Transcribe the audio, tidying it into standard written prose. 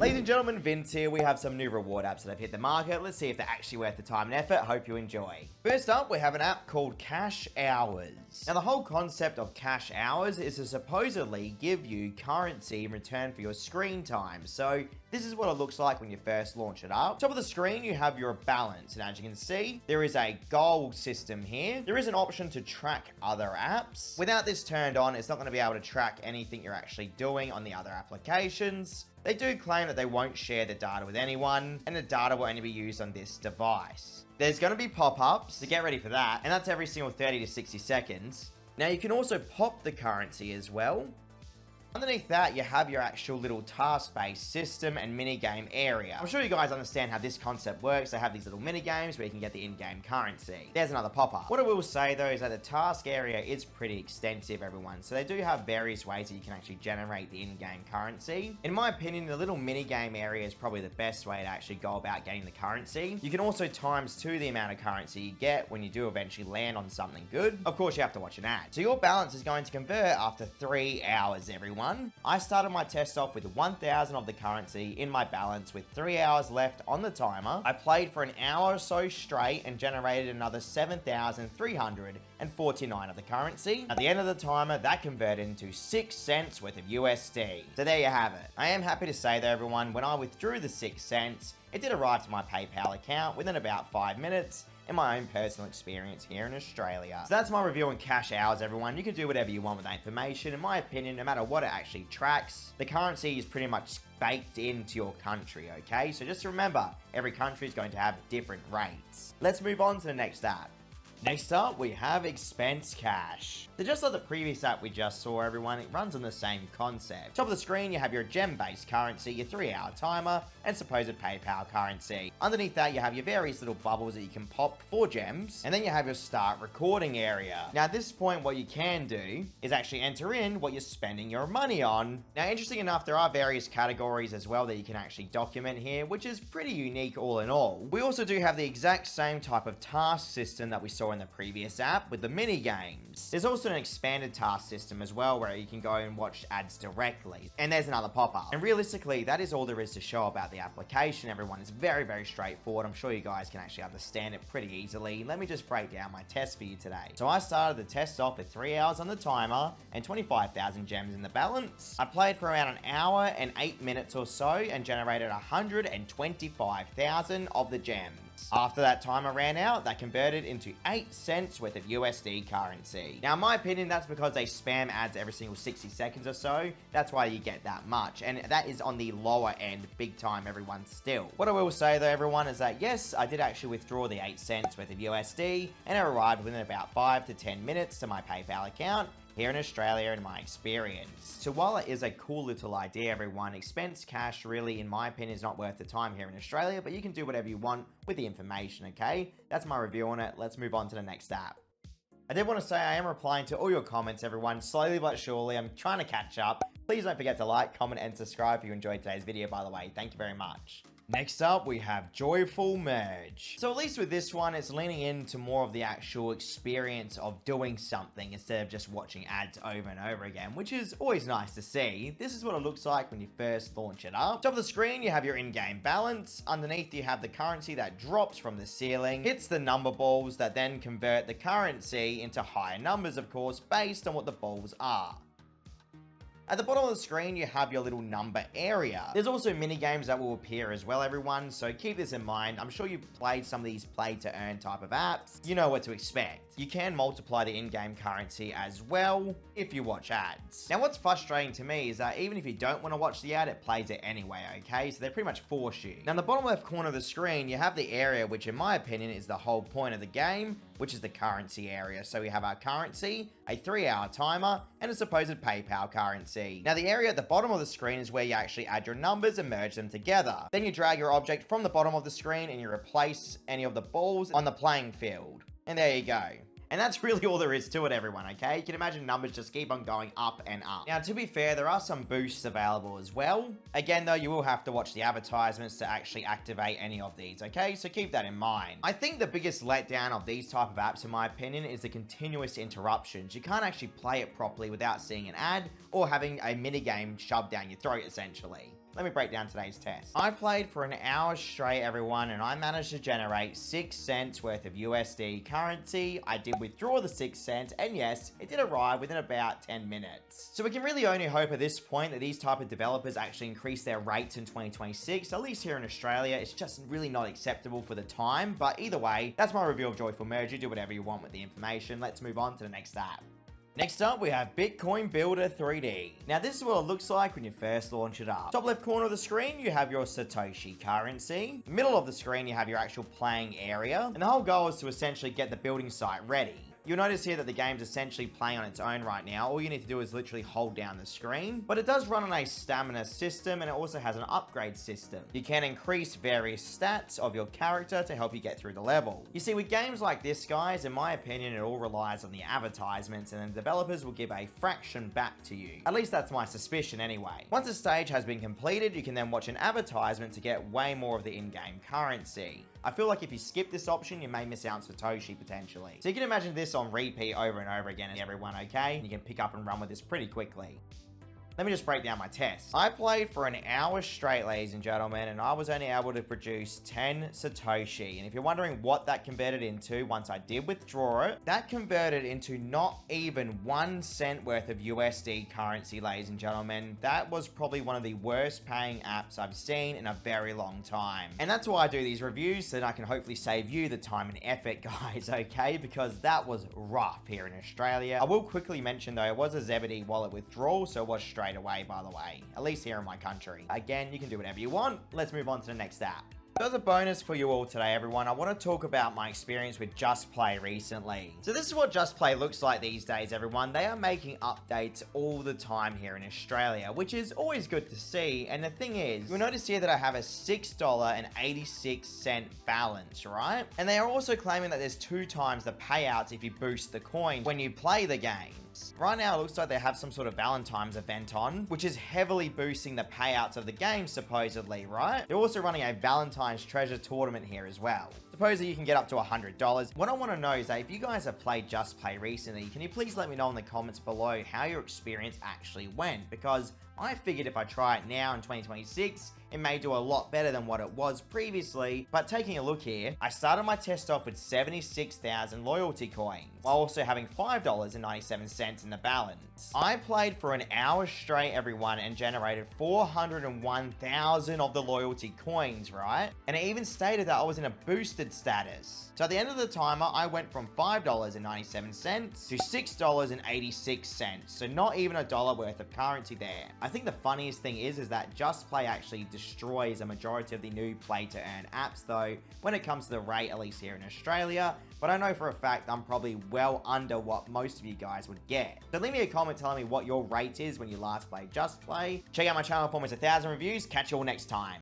Ladies and gentlemen, Vince here. We have some new reward apps that have hit the market. Let's see if they're actually worth the time and effort. Hope you enjoy. First up, we have an app called Cash Hours. Now, the whole concept of Cash Hours is to supposedly give you currency in return for your screen time. So this is what it looks like when you first launch it up. Top of the screen, you have your balance. And as you can see, there is a goal system here. There is an option to track other apps. Without this turned on, it's not going to be able to track anything you're actually doing on the other applications. They do claim that they won't share the data with anyone, and the data will only be used on this device. There's going to be pop-ups, so get ready for that, and that's every single 30 to 60 seconds. Now, you can also pop the currency as well. Underneath that, you have your actual little task-based system and minigame area. I'm sure you guys understand how this concept works. They have these little minigames where you can get the in-game currency. There's another pop-up. What I will say, though, is that the task area is pretty extensive, everyone. So they do have various ways that you can actually generate the in-game currency. In my opinion, the little minigame area is probably the best way to actually go about getting the currency. You can also times 2 the amount of currency you get when you do eventually land on something good. Of course, you have to watch an ad. So your balance is going to convert after 3 hours, everyone. I started my test off with 1,000 of the currency in my balance with 3 hours left on the timer. I played for an hour or so straight and generated another 7,349 of the currency. At the end of the timer, that converted into 6 cents worth of USD. So there you have it. I am happy to say though, everyone, when I withdrew the 6 cents, it did arrive to my PayPal account within about 5 minutes. In my own personal experience here in Australia. So that's my review on Cash Hours, everyone. You can do whatever you want with that information. In my opinion, no matter what it actually tracks, the currency is pretty much baked into your country, okay? So just remember, every country is going to have different rates. Let's move on to the next app. Next up, we have Expense Cash. So just like the previous app we just saw, everyone, it runs on the same concept. Top of the screen, you have your gem-based currency, your 3-hour timer, and supposed PayPal currency. Underneath that, you have your various little bubbles that you can pop for gems, and then you have your start recording area. Now, at this point, what you can do is actually enter in what you're spending your money on. Now, interesting enough, there are various categories as well that you can actually document here, which is pretty unique all in all. We also do have the exact same type of task system that we saw in the previous app with the mini games. There's also an expanded task system as well where you can go and watch ads directly. And there's another pop-up. And realistically, that is all there is to show about the application, everyone. It's very, very straightforward. I'm sure you guys can actually understand it pretty easily. Let me just break down my test for you today. So I started the test off with 3 hours on the timer and 25,000 gems in the balance. I played for around an hour and 8 minutes or so and generated 125,000 of the gems. After that timer ran out, that converted into 8 cents worth of USD currency. Now, in my opinion, that's because they spam ads every single 60 seconds or so. That's why you get that much. And that is on the lower end, big time, everyone, still. What I will say, though, everyone, is that, yes, I did actually withdraw the 8 cents worth of USD, and it arrived within about 5 to 10 minutes to my PayPal account here in Australia in my experience. So while it is a cool little idea, everyone, Expense Cash really, in my opinion, is not worth the time here in Australia, but you can do whatever you want with the information, okay? That's my review on it. Let's move on to the next app. I did want to say I am replying to all your comments, everyone, slowly but surely. I'm trying to catch up. Please don't forget to like, comment, and subscribe if you enjoyed today's video, by the way. Thank you very much. Next up, we have Joyful Merge. So at least with this one, it's leaning into more of the actual experience of doing something instead of just watching ads over and over again, which is always nice to see. This is what it looks like when you first launch it up. Top of the screen, you have your in-game balance. Underneath, you have the currency that drops from the ceiling, hits the number balls that then convert the currency into higher numbers, of course, based on what the balls are. At the bottom of the screen, you have your little number area. There's also mini games that will appear as well, everyone, so keep this in mind. I'm sure you've played some of these play to earn type of apps. You know what to expect. You can multiply the in-game currency as well if you watch ads. Now, what's frustrating to me is that even if you don't want to watch the ad, it plays it anyway, okay? So they pretty much force you. Now, in the bottom left corner of the screen, you have the area, which in my opinion is the whole point of the game, which is the currency area. So we have our currency, a 3-hour timer, and a supposed PayPal currency. Now, the area at the bottom of the screen is where you actually add your numbers and merge them together. Then you drag your object from the bottom of the screen and you replace any of the balls on the playing field. And there you go. And that's really all there is to it, everyone, okay? You can imagine numbers just keep on going up and up. Now, to be fair, there are some boosts available as well. Again, though, you will have to watch the advertisements to actually activate any of these, okay? So keep that in mind. I think the biggest letdown of these type of apps, in my opinion, is the continuous interruptions. You can't actually play it properly without seeing an ad or having a minigame shoved down your throat, essentially. let me break down today's test. I played for an hour straight, everyone, and I managed to generate 6 cents worth of USD currency. I did withdraw the 6 cents, and yes, it did arrive within about 10 minutes. So we can really only hope at this point that these type of developers actually increase their rates in 2026. At least here in Australia, it's just really not acceptable for the time. But either way, that's my review of Joyful Merge. You do whatever you want with the information. Let's move on to the next app. Next up, we have Bitcoin Builder 3D. Now, this is what it looks like when you first launch it up. Top left corner of the screen, you have your Satoshi currency. Middle of the screen, you have your actual playing area. And the whole goal is to essentially get the building site ready. You'll notice here that the game's essentially playing on its own right now. All you need to do is literally hold down the screen. But it does run on a stamina system, and it also has an upgrade system. You can increase various stats of your character to help you get through the level. You see, with games like this, guys, in my opinion, it all relies on the advertisements, and the developers will give a fraction back to you. At least that's my suspicion anyway. Once a stage has been completed, you can then watch an advertisement to get way more of the in-game currency. I feel like if you skip this option, you may miss out on Satoshi potentially. So you can imagine this on repeat over and over again, everyone, okay? You can pick up and run with this pretty quickly. Let me just break down my test. I played for an hour straight, ladies and gentlemen, and I was only able to produce 10 Satoshi. And if you're wondering what that converted into, once I did withdraw it, that converted into not even 1 cent worth of USD currency, ladies and gentlemen. That was probably one of the worst paying apps I've seen in a very long time. And that's why I do these reviews, so that I can hopefully save you the time and effort, guys, okay? Because that was rough here in Australia. I will quickly mention, though, it was a Zebedee wallet withdrawal, so it was straight away, by the way, at least here in my country. Again, you can do whatever you want. Let's move on to the next app. So as a bonus for you all today, everyone, I want to talk about my experience with JustPlay recently. So this is what JustPlay looks like these days, everyone. They are making updates all the time here in Australia, which is always good to see. And the thing is, you'll notice here that I have a $6.86 balance, right? And they are also claiming that there's 2 times the payouts if you boost the coins when you play the game. Right now, it looks like they have some sort of Valentine's event on, which is heavily boosting the payouts of the game, supposedly, right? They're also running a Valentine's treasure tournament here as well. Supposedly, you can get up to $100. What I want to know is that if you guys have played JustPlay recently, can you please let me know in the comments below how your experience actually went? Because I figured if I try it now in 2026, it may do a lot better than what it was previously. But taking a look here, I started my test off with 76,000 loyalty coins, while also having $5.97 in the balance. I played for an hour straight, everyone, and generated 401,000 of the loyalty coins, right? And it even stated that I was in a boosted status. So at the end of the timer, I went from $5.97 to $6.86. So not even $1 worth of currency there. I think the funniest thing is that JustPlay actually destroys a majority of the new play-to-earn apps, though, when it comes to the rate, at least here in Australia. But I know for a fact I'm probably well under what most of you guys would get. So leave me a comment telling me what your rate is when you last played JustPlay. Check out my channel for almost 1,000 reviews. Catch you all next time.